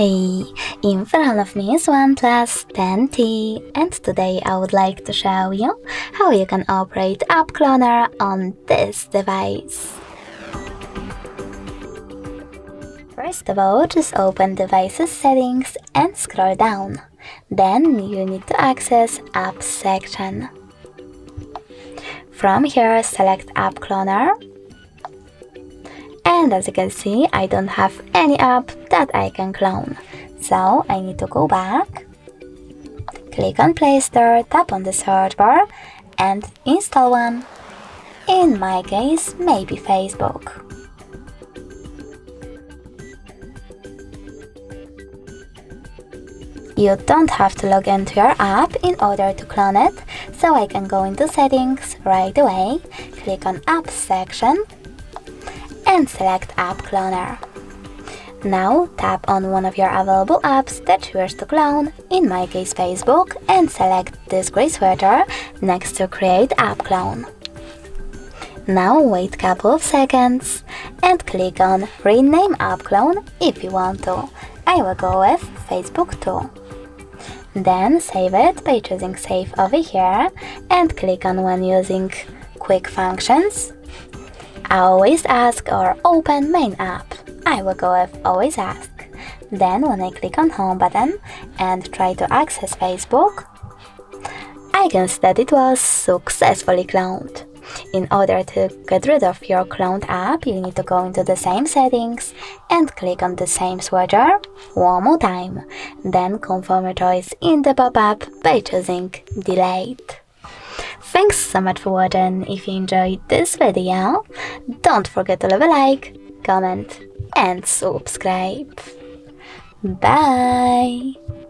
Hey, in front of me is OnePlus 10T, and today I would like to show you how you can operate App Cloner on this device. First of all, just open Devices Settings and scroll down. Then you need to access Apps section. From here, select App Cloner. And as you can see, I don't have any app that I can clone. So I need to go back, click on Play Store, tap on the search bar and install one. In my case, maybe Facebook. You don't have to log into your app in order to clone it, so I can go into Settings right away, click on Apps section and select App Cloner. Now tap on one of your available apps that you wish to clone, in my case Facebook, and select this gray sweater next to Create App Clone. Now wait couple of seconds and click on Rename App Clone if you want to. I will go with Facebook too. Then save it by choosing Save over here and click on When using Quick Functions, Always Ask or Open Main App. I will go with Always Ask. Then when I click on Home button and try to access Facebook, I can see that it was successfully cloned. In order to get rid of your cloned app, you need to go into the same settings and click on the same switcher one more time. Then confirm your choice in the pop-up by choosing Delete. Thanks so much for watching. If you enjoyed this video, don't forget to leave a like, comment and subscribe. Bye!